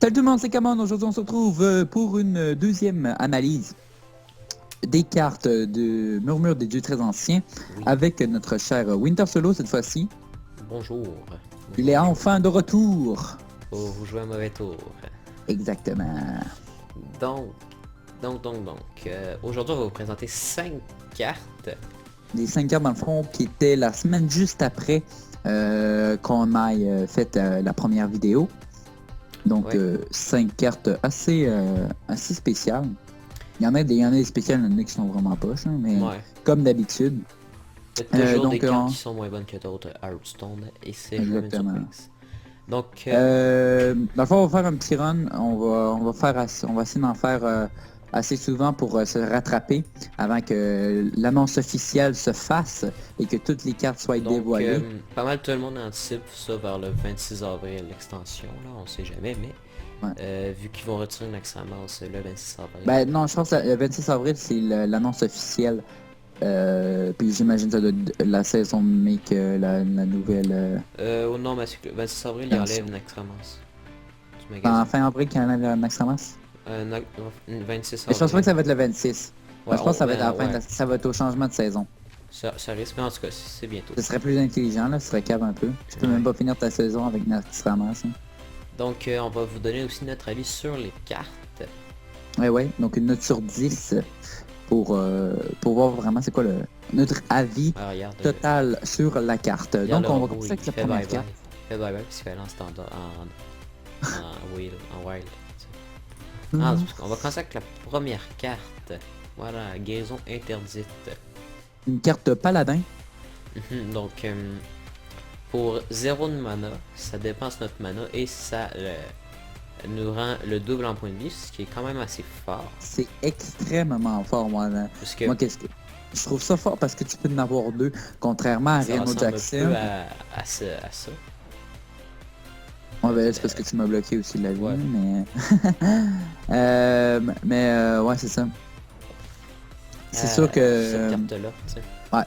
Salut tout le monde, c'est Camon. Aujourd'hui, on se retrouve pour une deuxième analyse des cartes de Murmure des Dieux très anciens Oui. avec notre cher Winter Solo cette fois-ci. Bonjour. Il est enfin de retour. Oh, vous jouez un mauvais tour. Exactement. Donc, aujourd'hui, on va vous présenter 5 cartes. Les 5 cartes dans le fond qui étaient la semaine juste après qu'on ait fait la première vidéo. Donc, Ouais. 5 cartes assez spéciales. Il y en a des spéciales, il y en a qui sont vraiment poches, hein, mais Ouais. comme d'habitude. Il y a toujours donc, des cartes qui sont moins bonnes que d'autres à Hearthstone et c'est jamais une exactement. surprise. Donc, Dans le fond, on va faire un petit run. On va essayer d'en faire assez souvent pour se rattraper avant que l'annonce officielle se fasse et que toutes les cartes soient dévoilées. pas mal tout le monde anticipe ça vers le 26 avril, l'extension, là, on sait jamais, mais Ouais. vu qu'ils vont retirer une Naxxramas le 26 avril. Ben non, je pense que le 26 avril, c'est l'annonce officielle. Puis j'imagine que ça doit être la saison de mai que la nouvelle... Oh non, mais le 26 avril, il enlève Naxxramas du en magasin. fin avril, quand il y a Max Ramas. 26 Mais je pense pas avril. que ça va être le 26. Ouais, Je pense que ça va être à la fin, ouais. ça va être au changement de saison. Ça risque, mais en tout cas, c'est bientôt. Ce serait plus intelligent, là, ce serait cave un peu. Tu peux même pas finir ta saison avec Naxxramas. Hein. Donc, on va vous donner aussi notre avis sur les cartes. Ouais, donc une note sur 10 pour voir vraiment c'est quoi notre avis Ah, regarde, total sur la carte. regarde Donc le on va robot, commencer il avec la fait première bye bye. carte. Il fait bye bye, puis il fait en standard, en wild. Mhm. On va commencer avec la première carte. Voilà, guérison interdite. Une carte paladin. Donc, pour 0 de mana, ça dépense notre mana et ça nous rend le double en point de vie, ce qui est quand même assez fort. C'est extrêmement fort, moi. Là. Parce que Moi, je trouve ça fort parce que tu peux en avoir deux, contrairement à ça Reno ressemble un Jackson. peu à ça. Ouais, ben, c'est parce que tu m'as bloqué aussi la vie, Ouais. mais ouais, c'est ça. C'est sûr que... Cette carte-là, tu sais. Ouais.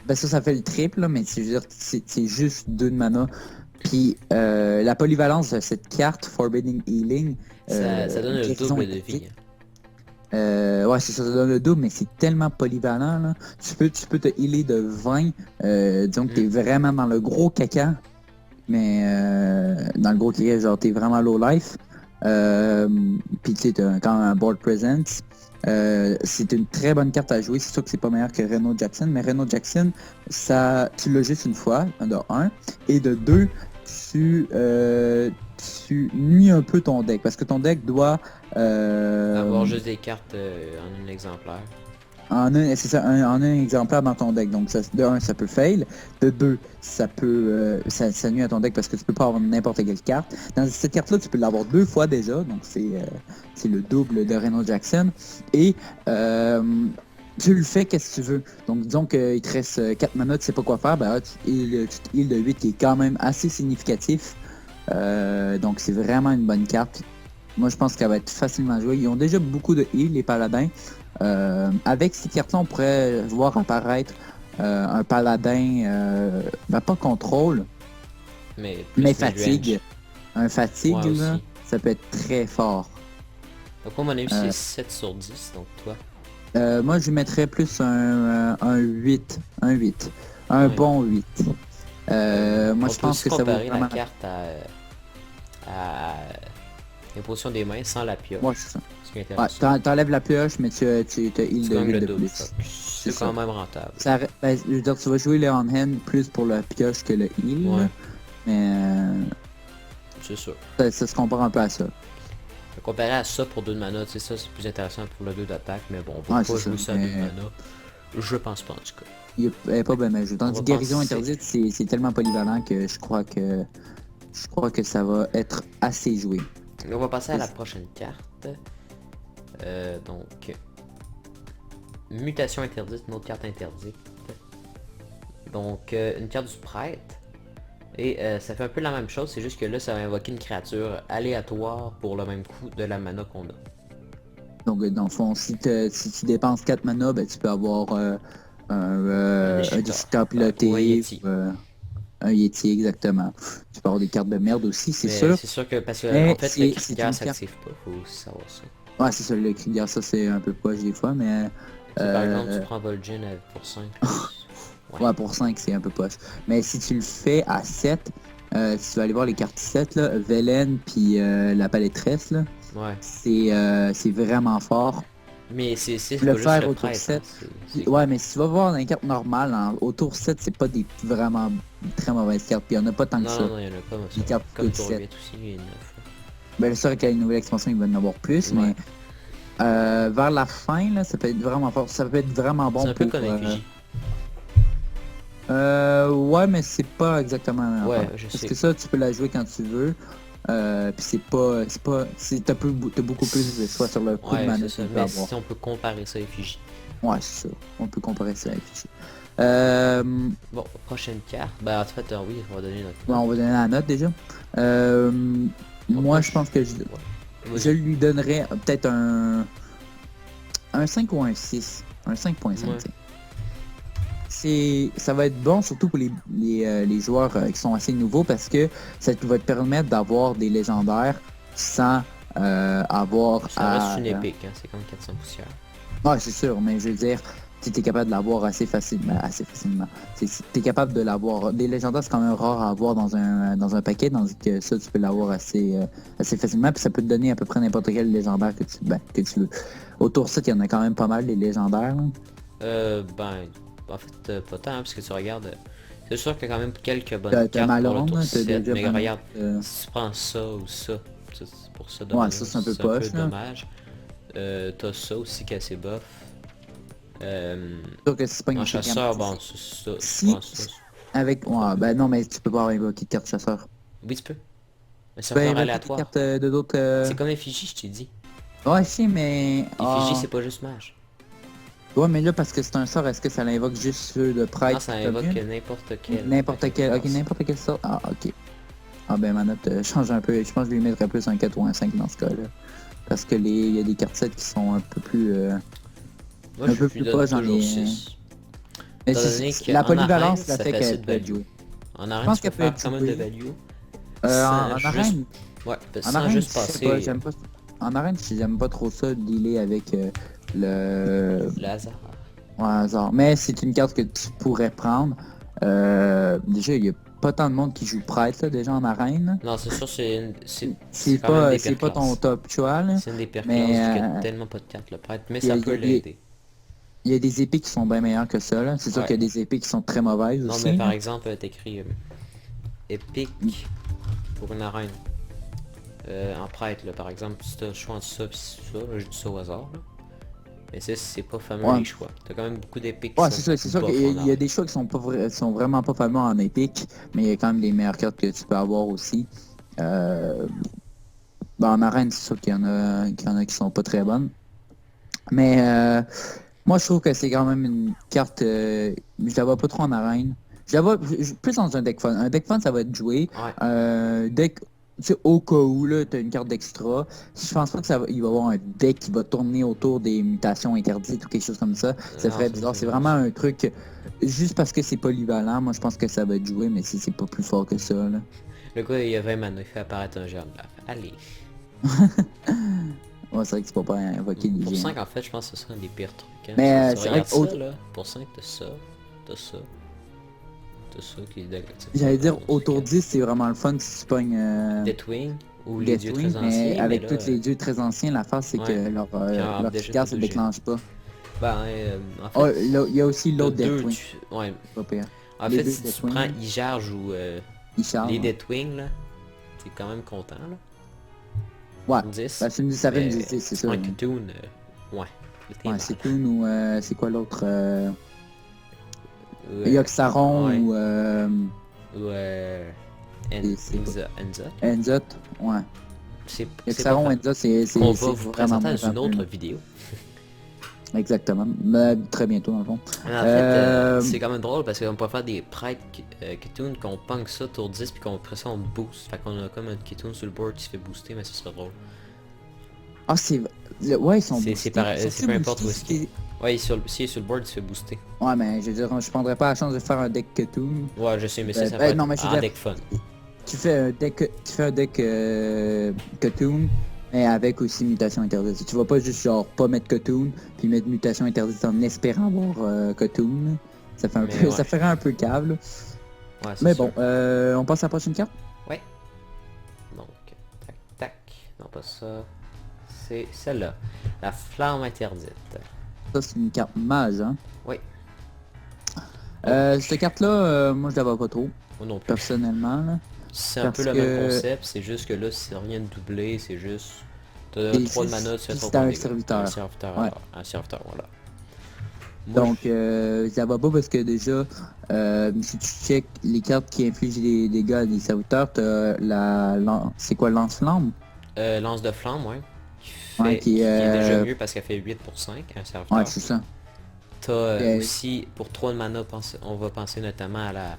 Ben ça fait le triple, là, mais c'est juste 2 de mana. Puis la polyvalence de cette carte, Forbidding Healing, Ça donne le guérison double de interdite. vie. Ouais, c'est ça, ça donne le double, mais c'est tellement polyvalent, là. Tu peux te healer de 20, disons que t'es vraiment dans le gros caca, mais dans le gros caca, genre t'es vraiment low life. Puis tu sais, t'as quand même un board presence. C'est une très bonne carte à jouer, c'est sûr que c'est pas meilleur que Reno Jackson, mais Reno Jackson, tu l'as juste une fois, de 1, et de 2, tu nuis un peu ton deck, parce que ton deck doit... Avoir juste des cartes en un exemplaire. C'est ça, en un exemplaire dans ton deck. Donc de 1, ça peut fail. De 2, ça peut ça nuit à ton deck parce que tu peux pas avoir n'importe quelle carte. Dans cette carte-là, tu peux l'avoir 2 fois déjà. Donc c'est le double de Reno Jackson. Et tu le fais qu'est-ce que tu veux. Donc disons qu'il te reste 4 mana, tu sais pas quoi faire, ben, tu te heal de 8 qui est quand même assez significatif. Donc c'est vraiment une bonne carte. Moi je pense qu'elle va être facilement jouée. Ils ont déjà beaucoup de heal, les paladins. Avec ces cartes-là, on pourrait voir apparaître un paladin, pas contrôle, Mais fatigue. Un fatigue, ouais, là, aussi. ça peut être très fort. Donc, moi, mon avis, c'est 7 sur 10. Donc, toi. Moi, je mettrais plus un 8. Un 8. Un Ouais. bon 8. Moi, je pense que ça vaut comparer vraiment... la carte à l'imposition des mains sans la pioche. Ouais, c'est ça. Ce qui est Ouais, intéressant. t'enlèves la pioche, mais tu te heal Tu de gagnes 8 le de double. plus. C'est ça. quand même rentable. Ben, je veux dire, tu vas jouer le on-hand plus pour la pioche que le heal. Ouais. Là. Mais C'est sûr. ça se compare un peu à ça. Comparé à ça pour 2 de mana, tu sais, ça c'est plus intéressant pour le 2 d'attaque. Mais bon, on va Ouais, pas c'est jouer ça, ça à 2 de mais- mana. Je pense pas en tout cas. Il est pas bien mal joué. Tandis va que guérison penser. interdite, c'est tellement polyvalent que je crois que ça va être assez joué. On va passer à la prochaine carte. Donc, mutation interdite, une autre carte interdite. Donc, une carte du prêtre. Et ça fait un peu la même chose, c'est juste que là, ça va invoquer une créature aléatoire pour le même coût de la mana qu'on a. Donc, dans le fond, si tu dépenses 4 mana, ben, tu peux avoir un Déchiqueteur. déchiqueteur piloté. Ou un Yeti. Un Yeti, exactement. Tu peux avoir des cartes de merde aussi, c'est Mais sûr. c'est sûr que, parce que, Mais en fait, le cri de guerre s'active pas, faut aussi savoir ça. Ouais, c'est ça, le cri de guerre, ça c'est un peu poche des fois, mais... Si par exemple, tu Euh... prends Vol'jin pour 5, ouais. Ouais, pour 5 c'est un peu poche. Mais si tu le fais à 7, si tu vas aller voir les cartes 7, là, Velen puis la palettresse, là, Ouais. c'est vraiment fort. Mais c'est Le pas juste faire le au tour prêtre, 7. hein, c'est Ouais, mais si tu vas voir dans les cartes normales, au tour 7, c'est pas des vraiment très mauvaises cartes. Puis il y en a pas tant que Non, ça. non, non, il y en a pas, moi, ça. Les cartes qui Comme coûtent tour 7. 8 aussi, il y en a 9. Ben, c'est sûr qu'avec la nouvelle expansion, il va en avoir plus, Ouais. mais vers la fin, là, ça peut être vraiment fort. Ça peut être vraiment bon C'est un peu pour... comme effigie. Ouais, mais c'est pas exactement la même Ouais, affaire. je Parce sais. que ça, tu peux la jouer quand tu veux. Puis t'as beaucoup plus de choix sur le coup de Ouais, mana c'est que ça. tu peux Mais avoir. si on peut comparer ça à effigie. Ouais, c'est ça. On peut comparer ça à Effigie. Bon, prochaine carte. Bah, en fait, oui, on va donner notre Bon, note. on va donner la note déjà. Moi, je pense que je Vas-y. lui donnerais peut-être un 5 ou un 6. Un 5.5. Ouais. Ça va être bon surtout pour les joueurs qui sont assez nouveaux parce que ça va te permettre d'avoir des légendaires sans avoir Ça reste une épique, hein, c'est comme 400 poussières. Ouais, c'est sûr, mais je veux dire, tu es capable de l'avoir assez facilement. Tu es capable de l'avoir. Des légendaires, c'est quand même rare à avoir dans un paquet, tandis que ça, tu peux l'avoir assez facilement, puis ça peut te donner à peu près n'importe quel légendaire que tu veux. Autour de ça, il y en a quand même pas mal, les légendaires. Là. Ben, en fait, pas tant, hein, parce que tu regardes... c'est sûr qu'il y a quand même quelques bonnes T'as cartes pour le Malone, tour t'as 7, déjà mais pas mal, regarde, si tu prends ça ou ça, c'est pour ça, Ouais, ça c'est un peu poche, là. dommage. T'as ça aussi qui est assez buff. Sûr que si c'est pas En une chasseur, carte, bon, c'est ça, je si, pense ça. avec... Ouais, ben non, mais tu peux pas invoquer de carte chasseur. Oui, tu peux. Mais Tu ça peux fait invoquer des aléatoire. cartes de d'autres... C'est comme effigie, je t'ai dit. Ouais, je sais, mais... Effigie, Ah. c'est pas juste mage. Ouais, mais là, parce que c'est un sort, est-ce que ça l'invoque juste ceux de prêtre? Non, ça invoque n'importe quel. N'importe quel, ok, n'importe quel sort. Ah, ok. Ah ben ma note change un peu. Je pense que je lui mettrais plus un 4 ou un 5 dans ce cas-là. Parce que il y a des cartes 7 qui sont un peu plus... Moi, un je peu lui plus donne pas, j'en toujours ai... 6. Mais Étant donné la qu'en arène, polyvalence, la ça fait fait assez qu'elle de peut être value. jouée. En Je arène, pense tu peux qu'elle peut faire être quand même de jouée. value. En Juste... arène, Ouais, en sans arène, juste je sais pas, passer j'aime pas... En arène, j'aime pas trop ça, de dealer avec le... le hasard. Ouais, hasard. Mais c'est une carte que tu pourrais prendre. Déjà, il y a pas tant de monde qui joue prêtre là, déjà en arène. Non, c'est sûr, c'est C'est quand même des c'est pires pas ton classes. top choix, là. C'est une des pires Mais classes vu qu'il y a tellement pas de cartes le prêtre, mais il y ça a, peut il y a- l'aider. il y a des épées qui sont bien meilleures que ça, là. C'est sûr Ouais. qu'il y a des épées qui sont très mauvaises Non, aussi. mais par Là. exemple, t'écris épique pour une arène. En prêtre, là, par exemple, si t'as le choix entre ça et ça, là, je dis ça au hasard. Là. Mais c'est pas fameux Ouais. les choix. T'as quand même beaucoup d'épiques qui Ouais, sont c'est sûr bof qu'il en y a arène. des choix qui sont sont vraiment pas fameux en épique, mais il y a quand même des meilleures cartes que tu peux avoir aussi. En arène, c'est sûr qu'il y en a qui sont pas très bonnes. Mais moi, je trouve que c'est quand même une carte... je la vois pas trop en arène. Je la vois plus dans un deck fun. Un deck fun, ça va être joué. Ouais. Deck... Tu sais, au cas où, là, t'as une carte d'extra. Je pense pas il va y avoir un deck qui va tourner autour des mutations interdites ou quelque chose comme ça. Ça Non, ferait ça bizarre. fait C'est pas vraiment ça. un truc... Juste parce que c'est polyvalent, moi, je pense que ça va être joué, mais c'est pas plus fort que ça, là. Le gars, il y a 20 mana, il fait apparaître un germe. Allez. Ouais, c'est vrai que c'est pas invoquer des Pour géants. 5, en fait, je pense que ce serait un des pires trucs. Hein. Mais Si tu c'est vrai regardes que ça, là, pour 5, t'as ça, t'as ça, t'as ça qui est j'allais dire, autour 10, c'est vraiment le fun si tu pognes Deathwing ou les dieux Deathwing, très mais anciens, avec mais là, tous les dieux très anciens, l'affaire c'est ouais. que leur déjà carte se t'as deux déclenche pas. ben, en Oh, fait, il y a aussi t'as l'autre deux, Deathwing, ouais. pas pire. En Les fait, deux si tu Deathwing, prends Ijarge ou ils chargent. les Deathwing, là, t'es quand même content, là. Ouais, 10. bah, ça fait une Mais 10, c'est tu ça. prends Ouais, Katoon, ouais. là, t'es mal. c'est Toon ou c'est quoi l'autre Ouais. Yoxaron Ouais. ou Ou Enza. Enzot, ouais. C'est Yoxaron, pas Enzot, c'est qu'on va vous vraiment présenter dans une fameux, autre là. vidéo. Exactement, très bientôt dans le fond. En fait, c'est quand même drôle parce qu'on peut faire des prêtres Kitoon qu'on punk ça tour 10 puis qu'on après ça on boost. Fait qu'on a comme un Kitoon sur le board qui se fait booster, mais ce serait drôle. Ah, ouais, ils sont C'est boostés. pareil, Ils sont c'est peu importe où boostés, est-ce qu'il est. Ouais, s'il est sur le board, il se fait booster. Ouais, mais je veux dire, je prendrais pas la chance de faire un deck Katoon. Ouais, je sais, mais ça peut être Non, mais je veux un dire, deck fun. tu fais un deck Katoon, mais avec aussi mutation interdite. Tu vas pas juste genre pas mettre Katoon, puis mettre mutation interdite en espérant avoir Katoon. Ça fait un Mais peu, ouais. ça ferait un peu cave, là. Ouais, c'est Mais sûr. bon, on passe à la prochaine carte. Ouais. Donc, tac, tac. Non, pas ça. C'est celle-là. La flamme interdite. Ça, c'est une carte mage, hein. Oui. Cette carte-là, moi, je la vois pas trop, Moi non plus. personnellement, là. C'est un peu Parce le même que concept, c'est juste que là, c'est rien de doublé, c'est juste... T'as c'est 3 de juste- mana, tu fais puis 3 c'est points de un dégâts. serviteur. Un serviteur, Ouais. un serviteur, voilà. Moi, Donc, ça va pas parce que déjà, si tu check les cartes qui infligent des dégâts à des serviteurs, t'as c'est quoi, lance-flamme? lance de flamme, ouais. Ouais, Qui est déjà mieux parce qu'elle fait 8 pour 5, un serviteur. Ouais, c'est ça. T'as aussi, pour 3 de mana, on va penser notamment à la...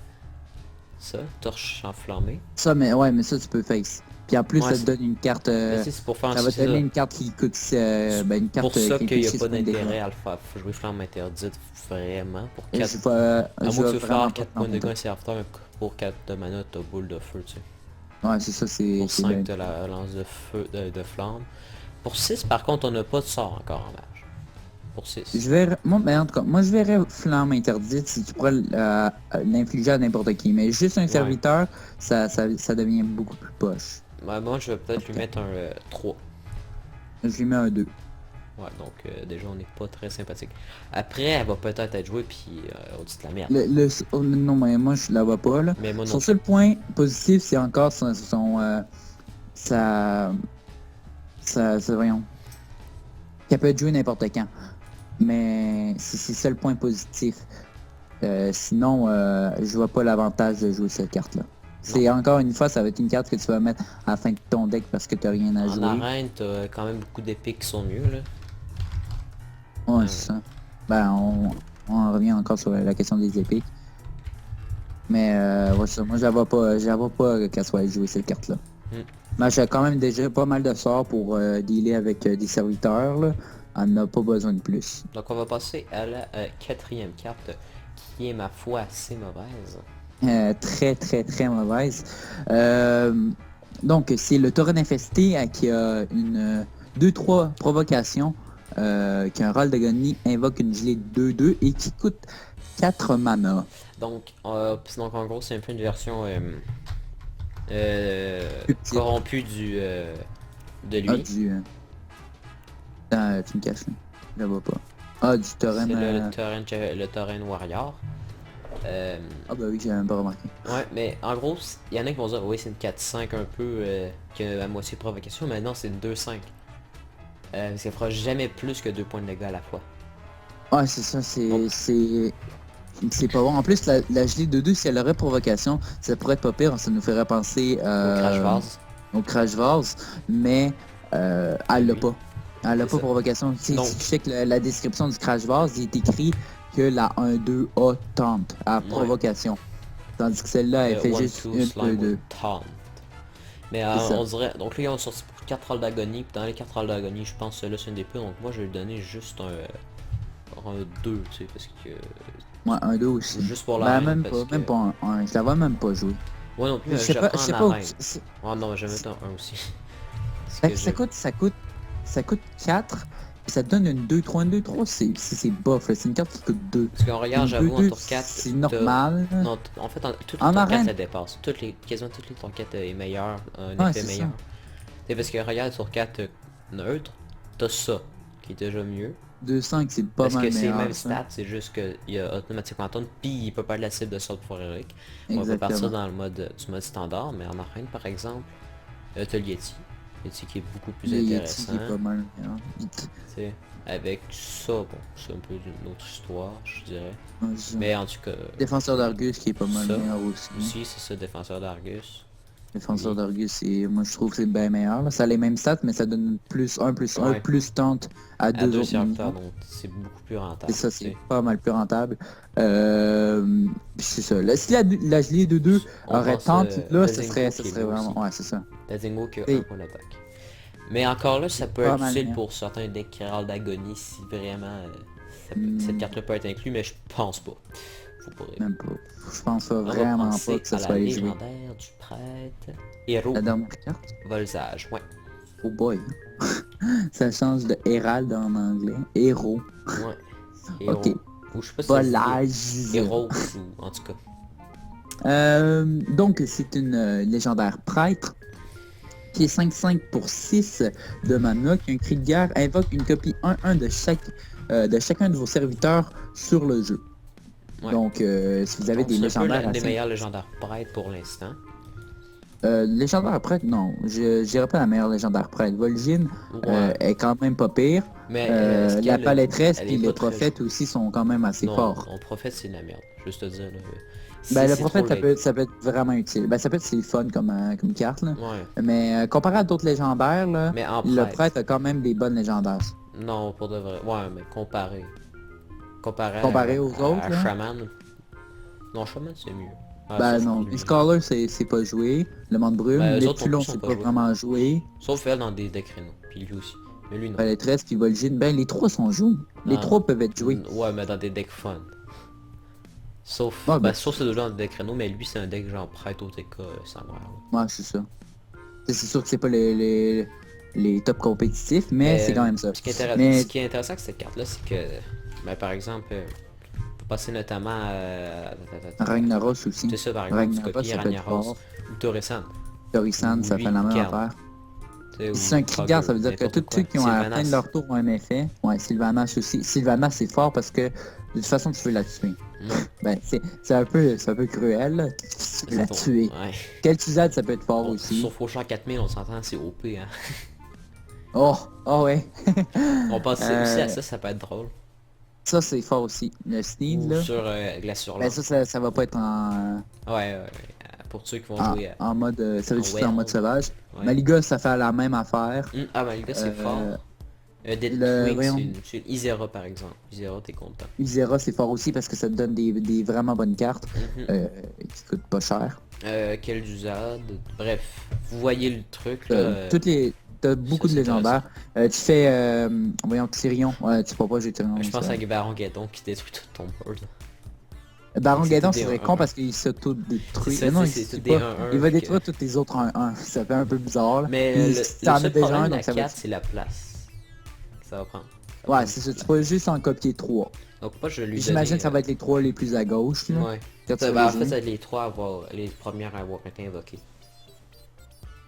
Ça, torche enflammée. Ça, mais ça, tu peux face. Puis en plus, Ouais, ça te donne une carte... mais c'est pour faire ça va te donner une carte qui coûte... une carte pour ça qui qu'il n'y a inflige pas 6 points de dégâts. d'intérêt à le faire. Faut jouer flamme interdite vraiment pour Et 4. je vois, À moins je que vois tu veux vraiment faire pas 4 points de dégâts longtemps. un serviteur, mais pour 4 de mana, t'as boule de feu, tu sais. Ouais, c'est ça, c'est... Pour c'est 5, bien. t'as la lance de feu, de flamme. Pour 6, par contre, on n'a pas de sort encore en mage. Pour 6. Je verrais, moi, mais en tout cas, moi je verrais flamme interdite si tu pourrais l'infliger à n'importe qui. Mais juste un serviteur, ça devient beaucoup plus poche. Ouais, moi, je vais peut-être lui mettre un 3. Je lui mets un 2. Ouais, donc déjà, on n'est pas très sympathique. Après, elle va peut-être être jouée, puis on dit de la merde. Non, mais moi je la vois pas là. Mais moi non Son plus. seul point positif, c'est encore voyons. Qu'elle peut être jouée n'importe quand. Mais c'est ça le point positif. Sinon, je vois pas l'avantage de jouer cette carte-là. C'est encore une fois, ça va être une carte que tu vas mettre à la fin de ton deck parce que t'as rien à En jouer. arène, t'as quand même beaucoup d'épées qui sont mieux, là. Ouais, c'est ça. Ben, on en revient encore sur la question des épées. Mais ouais, ça, moi, je la vois pas qu'elle soit jouée cette carte-là. Mais j'ai quand même déjà pas mal de sorts pour dealer avec des serviteurs, là. Elle n'a pas besoin de plus. Donc on va passer à la 4e carte, qui est ma foi assez mauvaise. Très très très mauvaise. Donc c'est le tauren infesté qui a une 2-3 provocation, qui a un rôle d'agonie, invoque une gelée 2-2 et qui coûte 4 mana. Donc en gros c'est un peu une version Petit. corrompue de lui. Tu me caches là. Je la vois pas. Ah, du tauren. C'est le Tauren Warrior. Ah bah oui, j'ai même pas remarqué. Ouais, mais en gros, il y en a qui vont dire oui c'est une 4-5 un peu qui a à moitié de provocation, mais non c'est une 2-5. Parce qu'elle fera jamais plus que 2 points de dégâts à la fois. Ouais, c'est ça, c'est pas bon. En plus, la gelée de 2, si elle aurait provocation, ça pourrait être pas pire, ça nous ferait penser au Crash Vase, mais elle l'a pas. Elle a pas provocation. Si tu check la description du Crash Vase, il est écrit que la 1-2 a tente à provocation. Tandis que celle-là, elle fait juste une 2-2. Mais on dirait... Donc là, ils ont sorti pour 4 rôles d'agonie. Puis dans les 4 rôles d'agonie, je pense que là c'est une des peu. Donc moi, je vais lui donner juste un 2, tu sais, parce que... Ouais, un 2 aussi. Juste pour la même pas un 1. Je la vois même pas jouer. Ouais non plus, je sais pas. Oh non, je vais mettre un 1 aussi. Ça coûte 4. Et ça te donne une 2-3, une 2-3, c'est bof, c'est une carte qui coûte 2. Parce qu'on regarde, j'avoue, en tour 4... C'est normal. Non, en fait, toutes les tour 4, ça dépasse. Quasiment toutes les tour 4 est meilleur, un effet meilleur. C'est parce que regarde, tour 4 neutre, t'as ça, qui est déjà mieux. 2-5, c'est pas mal meilleur. Parce que c'est les mêmes stats, c'est juste qu'il y a automatiquement tourne, puis il peut pas de la cible de sort pour Eric. On va partir dans le mode standard, mais en arène, par exemple, t'as le Yeti. Yeti qui est beaucoup plus intéressant. Yeti qui est pas mal meilleur. Avec ça, bon, c'est un peu d'une autre histoire, je dirais. Mais en tout cas... Défenseur d'Argus qui est pas mal meilleur aussi. Aussi, c'est ça, Défenseur d'Argus. Défenseur d'Argus, moi je trouve que c'est bien meilleur. Là. Ça a les mêmes stats, mais ça donne plus 1, plus tente à deux autres serviteurs, donc c'est beaucoup plus rentable. Et ça, c'est pas mal plus rentable. C'est ça. Là, si la gelée de 2 aurait tente, là, ça serait vraiment... Ouais, c'est ça. Tazingo qui a un point d'attaque. Mais encore là, ça peut être utile pour certains decks qui râlent d'agonie si vraiment cette carte-là peut être inclue, mais je pense pas. Faut pas rire. Même pas. Je pense On va vraiment penser pas que ça à soit la allé jouer. légendaire du prêtre. Héros, La dernière carte? volsage, ouais. Oh boy. Ça change de Hérald en anglais. Héros. Ouais. Héros. Ok. Ou je sais pas si ça se dit Volage. Héros ou en tout cas. Donc, c'est une légendaire prêtre qui est 5-5 pour 6 de mana, qui a un cri de guerre, invoque une copie 1-1 de chacun de vos serviteurs sur le jeu. Ouais. Donc, si vous avez Donc, des c'est un peu légendaires l'un des assez... meilleurs légendaires prêtres pour l'instant. légendaire prêtre, non. Je dirais pas la meilleure légendaire prêtre. Vol'jin Ouais. est quand même pas pire. Mais est-ce La qu'elle- palettresse elle et est les pas très prophètes aussi sont quand même assez Non, forts. mon prophète c'est de la merde. Juste te dire là. Ben, le C'est prophète, trop late. ça peut être vraiment utile. Ben, ça peut être c'est fun comme carte, là. Ouais. Mais comparé à d'autres légendaires, là, Mais en le prêtre. prêtre a quand même des bonnes légendaires. Non, pour de vrai. Ouais, mais comparé. Comparé, Comparé aux autres, à là? Shaman. Non, Shaman c'est mieux. Ah, Ben sauf non, lui. les Scholars, c'est pas joué. Le monde brume. Ben, eux Les autres non Tulons, plus sont c'est pas pas joués. vraiment joué. Sauf elle dans des créneaux. Puis lui aussi. Mais lui non. Palettresse puis Vol'jin, ben les trois sont joués. Les Non. trois peuvent être joués. Ouais, mais dans des decks fun. Sauf, Ouais, ben, sauf ces deux-là dans des créneaux, mais lui c'est un deck genre prêtre au TK sans merde. Ouais, c'est ça. C'est sûr que c'est pas les top compétitifs, mais c'est quand même ça. Ce qui Mais- est intéressant avec cette carte-là, c'est que, ben, par exemple, on peut passer notamment à... Ragnaros aussi. C'est ça, par exemple, tu Ragnaros, copies ça peut être Ragnaros fort. ou Torisan. Torisan, ça Lui, fait la même Kern. affaire. Tu sais, ou Si c'est un cri de guerre, ça veut dire que n'importe tous ceux quoi. qui ont à la Sylvanas. fin de leur tour ont un effet. Ouais, Sylvanas aussi. Sylvanas, c'est fort parce que de toute façon, tu veux la tuer. Ouais. Ben, c'est un peu cruel, là. Tu veux la tuer. Ouais. Quel usage, ça peut être fort aussi. Sur Faucheur 4000, on s'entend, c'est OP, hein. Oh ouais. On pense aussi à ça, ça peut être drôle. Ça, c'est fort aussi. Le sneed, Ou là. sur Glacier Ben, ça va pas être Ouais, pour ceux qui vont jouer à... en mode... ça veut en juste être en mode Well. sauvage. Ouais. Maliga, ça fait la même affaire. Ah, ben, le gars, c'est fort. Dead le- Wing, voyons. c'est une Isera, par exemple. Isera, t'es content. Isera, c'est fort aussi parce que ça te donne des vraiment bonnes cartes Mhm. qui coûtent pas cher. Quel Duzad, bref, vous voyez le truc, là. T'as beaucoup ça, de c'est légendaires. Tu fais... voyons, Tyrion. Ouais, tu peux pas jouer Tyrion. Je pense ça. à Baron Guédon qui détruit tout ton board. Baron c'est Guédon, tout c'est des très con 1-1. parce qu'il s'auto-détruit. C'est ça, Mais non, c'est il tout se des pas. 1-1 Il va que- détruire tous les autres 1-1. Ça fait un peu bizarre, là. Mais Puis, le t'en as seul déjà problème un, de la donc ça va carte, être... c'est la place que ça va prendre. Ouais, c'est ça. Tu peux juste en copier 3. Donc moi, je lui J'imagine donner, que ça va être les 3 les plus à gauche, là. Ouais. Quand tu Ça, vas en les fait, jouer. ça va être les trois à avoir, les premières à avoir été invoquées.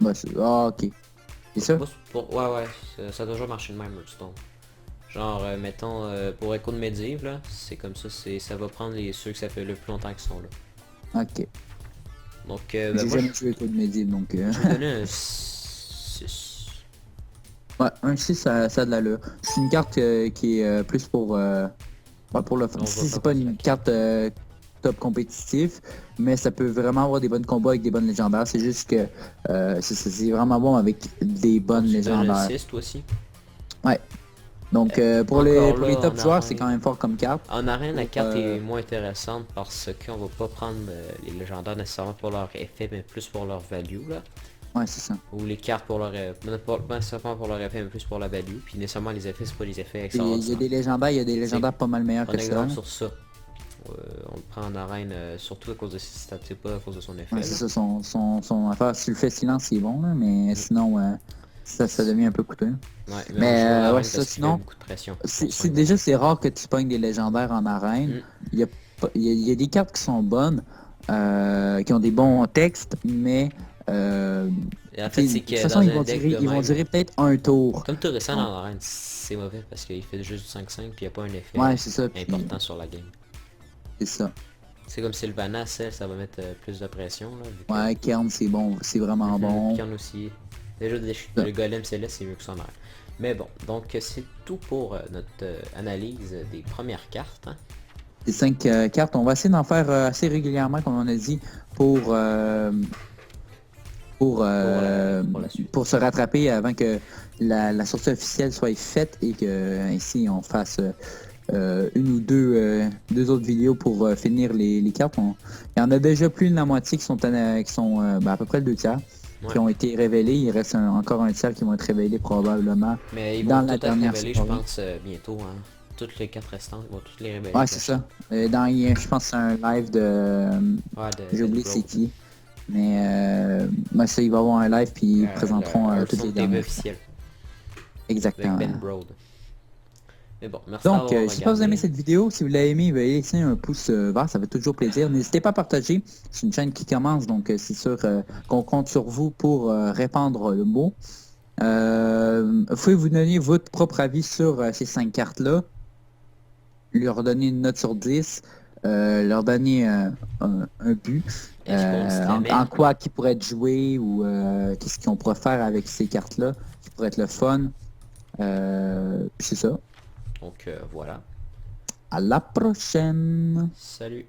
Ouais, ok. C'est ça? Moi, ouais, ça a toujours marché de même, Hearthstone. Genre, mettons, pour Echo de Medivh, là, c'est comme ça, ça va prendre ceux que ça fait le plus longtemps qu'ils sont là. Ok. Donc, J'ai ben, moi, jamais joué Code Medivh, donc... je vais donner un 6. Ouais, un 6, ça a de l'allure. C'est une carte qui est plus pour... pour le fun. On va C'est pas pas une passer carte top compétitif, mais ça peut vraiment avoir des bonnes combats avec des bonnes légendaires. C'est juste que c'est vraiment bon avec des bonnes Tu donnes un légendaires. 6, toi aussi. Ouais. Donc pour encore les là, top en joueurs, arène. c'est quand même fort comme carte. En arène, la carte Euh, est moins intéressante parce qu'on va pas prendre les légendaires nécessairement pour leur effet, mais plus pour leur value, là. Ouais, c'est ça. Ou les cartes pour leur pas nécessairement pour leur effet, mais plus pour la value. Puis nécessairement les effets, c'est pas les effets Il y a extraordinaires. il y a des légendaires pas mal meilleurs Un que ça. exemple sur ça. On le prend en arène surtout à cause de ses stats, c'est pas à cause de son effet. Ouais, là. c'est ça, son affaire. Si tu le fais silence, c'est bon, là, mais sinon, ça devient un peu coûteux. Ouais, Mais, on joue en arène ouais, parce ça, qu'il fait sinon, beaucoup de pression. C'est rare que tu pognes des légendaires en arène. Mm. Il y a des cartes qui sont bonnes, qui ont des bons textes, mais Et en fait, c'est de que toute façon, dans ils un vont deck durer, de ils vont même- durer peut-être un tour. Comme Tourissan en arène, c'est mauvais parce qu'il fait juste du 5-5 puis il n'y a pas un effet Ouais, c'est ça. puis important sur la game. C'est ça. C'est comme Sylvanas, ça va mettre plus de pression. Là, vu que- Ouais, Kern, c'est bon, c'est vraiment Mhm, bon. Kion aussi. Déjà, Ça. le golem céleste, c'est mieux que son air. Mais bon, donc c'est tout pour notre analyse des premières cartes. Hein. Les 5 cartes, on va essayer d'en faire assez régulièrement, comme on a dit, pour la suite. pour se rattraper avant que la sortie officielle soit faite et que ainsi on fasse une ou deux autres vidéos pour finir les cartes. Il y en a déjà plus de la moitié qui sont à peu près le 2 tiers Ouais. qui ont été révélés. Il reste encore un tiers qui vont être révélés probablement. Mais ils Dans vont la tout être dernière révélés, je soirée. pense, bientôt. Hein. toutes les cartes restantes, ils vont toutes les révéler. Ouais, c'est ça. Je pense que c'est un live de... Ouais, J'ai oublié Ben c'est Brode. qui. Mais ça, il va y avoir un live puis ils présenteront toutes Hearthstone les TV dernières. officiel avec Exactement. Ben Brode. Mais bon, merci Donc, d'avoir si vous avez aimé regardé. cette vidéo, si vous l'avez aimé, veuillez laisser un pouce vert, ça fait toujours plaisir. N'hésitez pas à partager. C'est une chaîne qui commence, donc c'est sûr qu'on compte sur vous pour répandre le mot. Vous pouvez vous donner votre propre avis sur ces 5 cartes-là, leur donner une note sur 10, leur donner un but, Est-ce qu'on se la met? en quoi qui pourrait être joué ou qu'est-ce qu'on pourrait faire avec ces cartes-là, qui pourrait être le fun. Puis c'est ça. Donc voilà. À la prochaine! Salut.